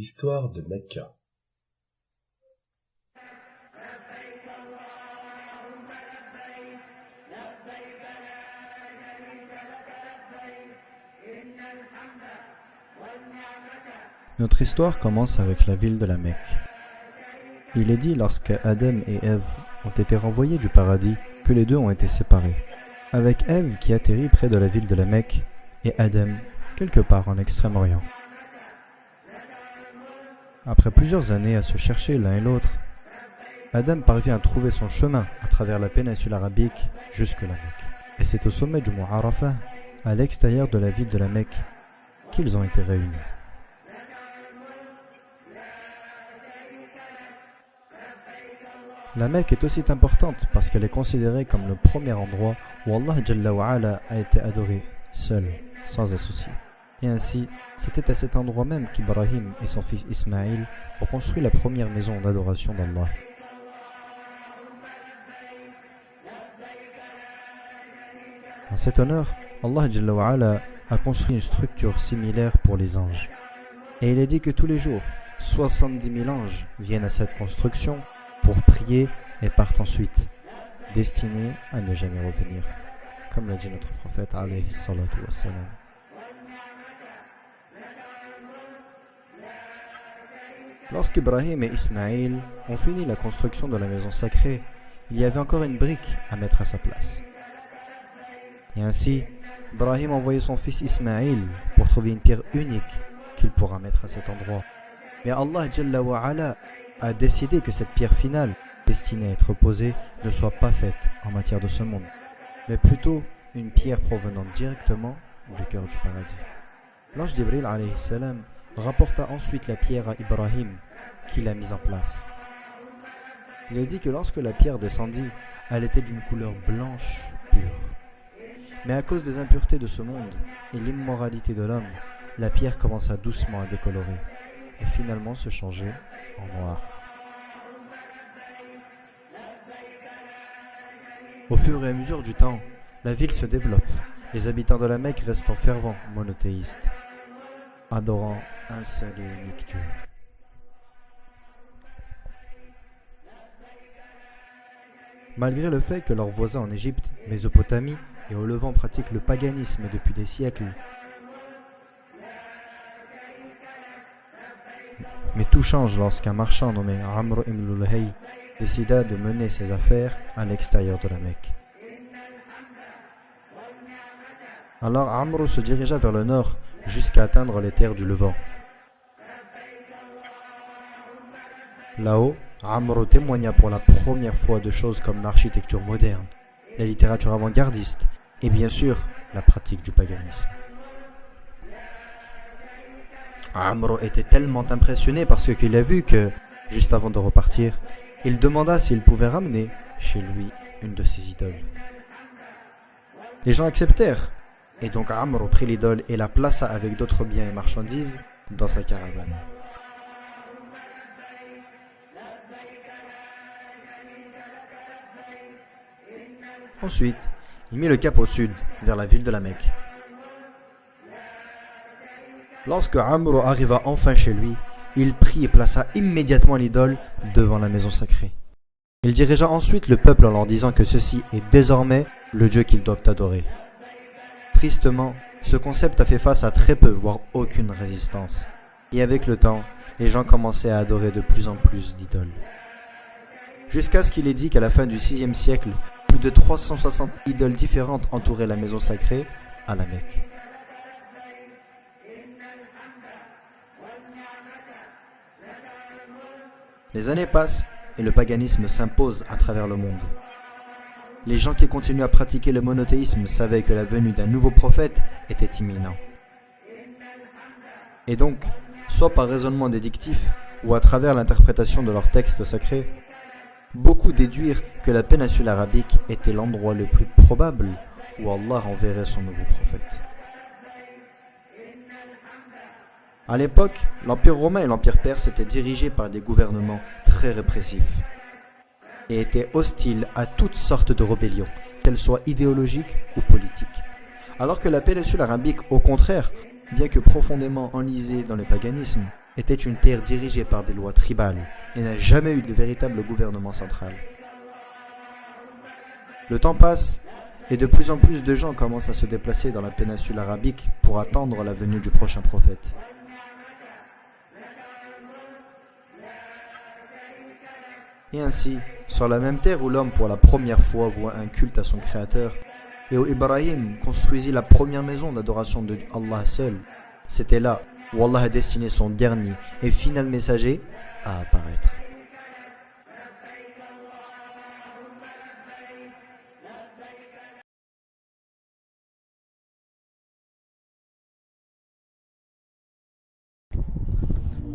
L'histoire de Mecca. Notre histoire commence avec la ville de la Mecque. Il est dit lorsque Adam et Ève ont été renvoyés du paradis que les deux ont été séparés, avec Ève qui atterrit près de la ville de la Mecque et Adam quelque part en Extrême-Orient. Après plusieurs années à se chercher l'un et l'autre, Adam parvient à trouver son chemin à travers la péninsule arabique jusque la Mecque. Et c'est au sommet du mont Arafat, à l'extérieur de la ville de la Mecque, qu'ils ont été réunis. La Mecque est aussi importante parce qu'elle est considérée comme le premier endroit où Allah Jalla wa Ala a été adoré, seul, sans associé. Et ainsi, c'était à cet endroit même qu'Ibrahim et son fils Ismaïl ont construit la première maison d'adoration d'Allah. En cet honneur, Allah Jalla wa Ala a construit une structure similaire pour les anges. Et il est dit que tous les jours, 70 000 anges viennent à cette construction pour prier et partent ensuite, destinés à ne jamais revenir, comme l'a dit notre prophète alayhi salatu wassalam. Lorsqu'Ibrahim et Ismaïl ont fini la construction de la maison sacrée, il y avait encore une brique à mettre à sa place. Et ainsi, Ibrahim a envoyé son fils Ismaïl pour trouver une pierre unique qu'il pourra mettre à cet endroit. Mais Allah Jalla wa Ala a décidé que cette pierre finale, destinée à être posée, ne soit pas faite en matière de ce monde, mais plutôt une pierre provenant directement du cœur du paradis. L'ange Jibril alayhi salam rapporta ensuite la pierre à Ibrahim, qui l'a mise en place. Il est dit que lorsque la pierre descendit, elle était d'une couleur blanche pure. Mais à cause des impuretés de ce monde et l'immoralité de l'homme, la pierre commença doucement à décolorer et finalement se changer en noir. Au fur et à mesure du temps, la ville se développe. Les habitants de la Mecque restent fervents monothéistes, adorant un seul et unique Dieu. Malgré le fait que leurs voisins en Égypte, Mésopotamie et au Levant pratiquent le paganisme depuis des siècles, mais tout change lorsqu'un marchand nommé Amr ibn Luhay décida de mener ses affaires à l'extérieur de la Mecque. Alors Amr se dirigea vers le nord jusqu'à atteindre les terres du Levant. Là-haut, Amr témoigna pour la première fois de choses comme l'architecture moderne, la littérature avant-gardiste et bien sûr la pratique du paganisme. Amr était tellement impressionné par ce qu'il a vu que, juste avant de repartir, il demanda s'il pouvait ramener chez lui une de ses idoles. Les gens acceptèrent, et donc Amr prit l'idole et la plaça avec d'autres biens et marchandises dans sa caravane. Ensuite, il mit le cap au sud, vers la ville de la Mecque. Lorsque Amr arriva enfin chez lui, il prit et plaça immédiatement l'idole devant la maison sacrée. Il dirigea ensuite le peuple en leur disant que ceci est désormais le Dieu qu'ils doivent adorer. Tristement, ce concept a fait face à très peu, voire aucune résistance. Et avec le temps, les gens commençaient à adorer de plus en plus d'idoles. Jusqu'à ce qu'il est dit qu'à la fin du 6e siècle, plus de 360 idoles différentes entouraient la maison sacrée à la Mecque. Les années passent et le paganisme s'impose à travers le monde. Les gens qui continuent à pratiquer le monothéisme savaient que la venue d'un nouveau prophète était imminente. Et donc, soit par raisonnement déductif ou à travers l'interprétation de leurs textes sacrés, beaucoup déduirent que la péninsule arabique était l'endroit le plus probable où Allah enverrait son nouveau prophète. À l'époque, l'Empire romain et l'Empire perse étaient dirigés par des gouvernements très répressifs et étaient hostiles à toutes sortes de rébellions, qu'elles soient idéologiques ou politiques. Alors que la péninsule arabique, au contraire, bien que profondément enlisée dans le paganisme, était une terre dirigée par des lois tribales et n'a jamais eu de véritable gouvernement central. Le temps passe et de plus en plus de gens commencent à se déplacer dans la péninsule arabique pour attendre la venue du prochain prophète. Et ainsi, sur la même terre où l'homme pour la première fois voit un culte à son créateur, et où Ibrahim construisit la première maison d'adoration de Allah seul, c'était là où Allah a destiné son dernier et final messager à apparaître.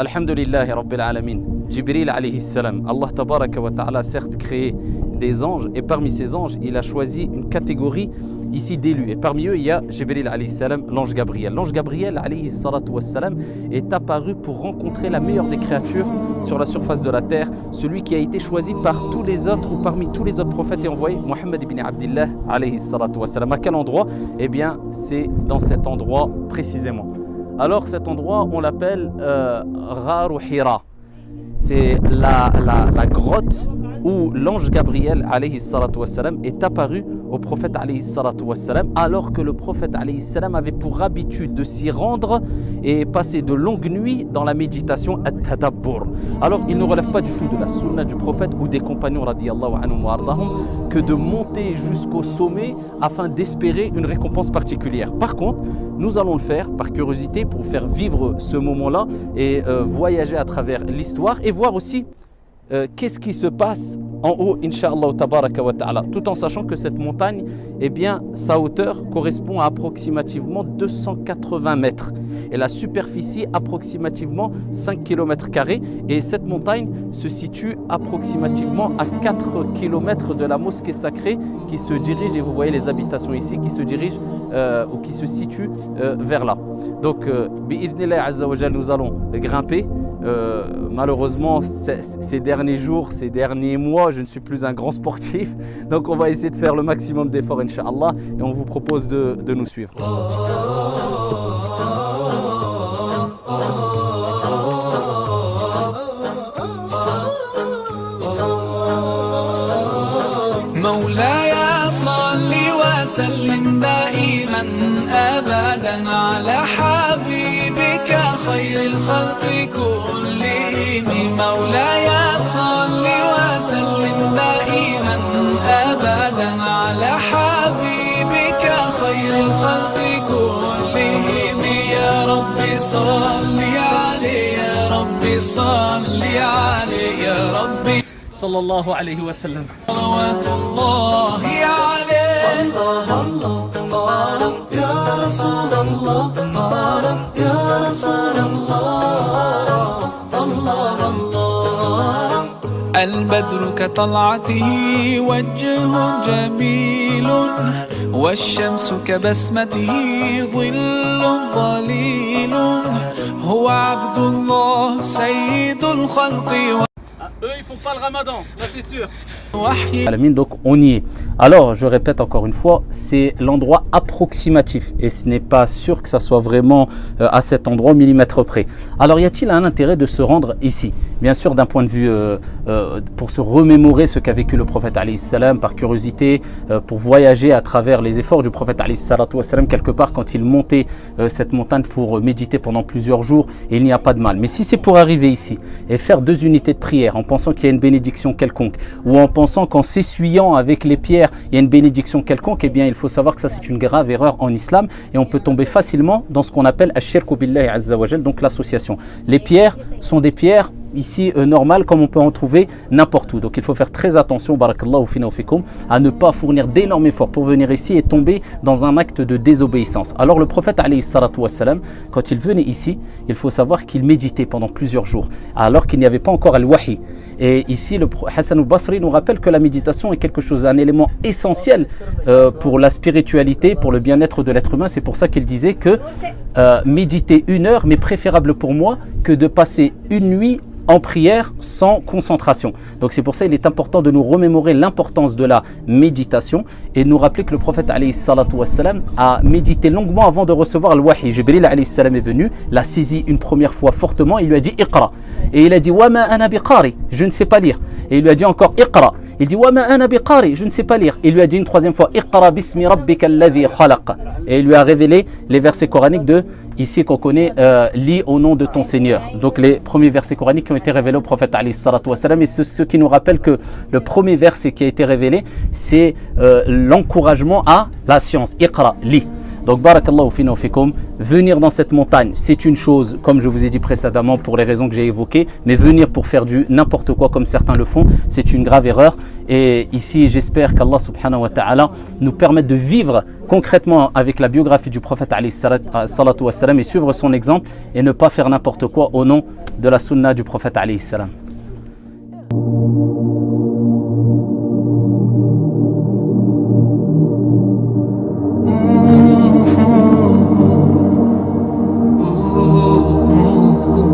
Alhamdulillah Rabbil Alamin. Jibril alayhi salam. Allah tabaraka wa ta'ala a certes créé des anges et parmi ces anges, il a choisi une catégorie ici d'élus. Et parmi eux, il y a Jibril alayhi salam, l'ange Gabriel. L'ange Gabriel alayhi salatu wassalam est apparu pour rencontrer la meilleure des créatures sur la surface de la terre, celui qui a été choisi par tous les autres ou parmi tous les autres prophètes et envoyés, Muhammad ibn Abdillah alayhi salatu wassalam. À quel endroit? Eh bien, c'est dans cet endroit précisément. Alors cet endroit, on l'appelle Gharu Hira. C'est la grotte où l'ange Gabriel alayhi salatu wassalam est apparu au prophète alayhi salatu wassalam, alors que le prophète alayhi salam avait pour habitude de s'y rendre et passer de longues nuits dans la méditation at-tadabbur. Alors il ne relève pas du tout de la sunna du prophète ou des compagnons radiyallahu anhum wa ardahum que de monter jusqu'au sommet afin d'espérer une récompense particulière. Par contre, nous allons le faire par curiosité pour faire vivre ce moment-là et voyager à travers l'histoire et voir aussi qu'est-ce qui se passe en haut, Inch'Allah tabaraka wa ta'ala, tout en sachant que cette montagne, eh bien, sa hauteur correspond à approximativement 280 mètres et la superficie approximativement 5 km². Et cette montagne se situe approximativement à 4 km de la mosquée sacrée qui se dirige, et vous voyez les habitations ici, qui se dirigent ou qui se situent vers là. Donc, bi'idhnillah azza wa jal, nous allons grimper. Malheureusement, ces derniers jours, ces derniers mois, je ne suis plus un grand sportif. Donc on va essayer de faire le maximum d'efforts, Inch'Allah, et on vous propose de nous suivre. وسلم دائما أبدا على حبيبك خير الخلق كلهم مولاي صل وسلم دائما أبدا على حبيبك خير الخلق كلهم يا رب صل عليه يا رب صل عليه يا رب صلى الله عليه وسلم صلوات الله عليه الله الله يا رسول الله يا رسول الله الله الله البدر كطلعته وجه جميل والشمس كبسمته ظل ظليل هو عبد الله سيد الخلق. Eux, ils font pas le ramadan, ça c'est sûr. Donc on y est. Alors je répète encore une fois, c'est l'endroit approximatif et ce n'est pas sûr que ça soit vraiment à cet endroit au millimètre près. Alors y a-t-il un intérêt de se rendre ici? Bien sûr, d'un point de vue pour se remémorer ce qu'a vécu le prophète alayhi salam, par curiosité, pour voyager à travers les efforts du prophète alayhi salam quelque part quand il montait cette montagne pour méditer pendant plusieurs jours, il n'y a pas de mal. Mais si c'est pour arriver ici et faire 2 unités de prière en pensant qu'il y a une bénédiction quelconque ou en pensant qu'en s'essuyant avec les pierres il y a une bénédiction quelconque, eh bien il faut savoir que ça c'est une grave erreur en islam et on peut tomber facilement dans ce qu'on appelle ash-shirku billahi azza wa jal, donc l'association. Les pierres sont des pierres ici normales comme on peut en trouver n'importe où. Donc il faut faire très attention, barakallahu fina wa fikum, à ne pas fournir d'énormes efforts pour venir ici et tomber dans un acte de désobéissance. Alors le prophète alayhi salatu wassalam, quand il venait ici, il faut savoir qu'il méditait pendant plusieurs jours alors qu'il n'y avait pas encore al-wahi. Et ici le Hassan al-Basri nous rappelle que la méditation est quelque chose, un élément essentiel pour la spiritualité, pour le bien-être de l'être humain. C'est pour ça qu'il disait que méditer 1 heure m'est préférable pour moi que de passer une nuit en prière sans concentration. Donc c'est pour ça qu'il est important de nous remémorer l'importance de la méditation et nous rappeler que le prophète alayhi salatu wassalam a médité longuement avant de recevoir le wahi. Jibril alayhi salam est venu, l'a saisi une première fois fortement, il lui a dit Iqra. Et il a dit Wa ma ana biqari, je ne sais pas lire. Et il lui a dit encore Iqra. Il dit Wa ma ana biqari, je ne sais pas lire. Il lui a dit une troisième fois Iqra bismi rabbika alladhi khalaq. Et il lui a révélé les versets coraniques de ici qu'on connaît, lis au nom de ton Seigneur. Donc les premiers versets coraniques qui ont été révélés au prophète alayhi salatu wassalam. Et ce qui nous rappelle que le premier verset qui a été révélé, c'est l'encouragement à la science. Iqra, lis. Donc barakallahu fina wa fikum, venir dans cette montagne, c'est une chose, comme je vous ai dit précédemment, pour les raisons que j'ai évoquées, mais venir pour faire du n'importe quoi comme certains le font, c'est une grave erreur. Et ici, j'espère qu'Allah subhanahu wa ta'ala nous permette de vivre concrètement avec la biographie du prophète alayhi salatu wassalam et suivre son exemple et ne pas faire n'importe quoi au nom de la sunna du prophète alayhi salam.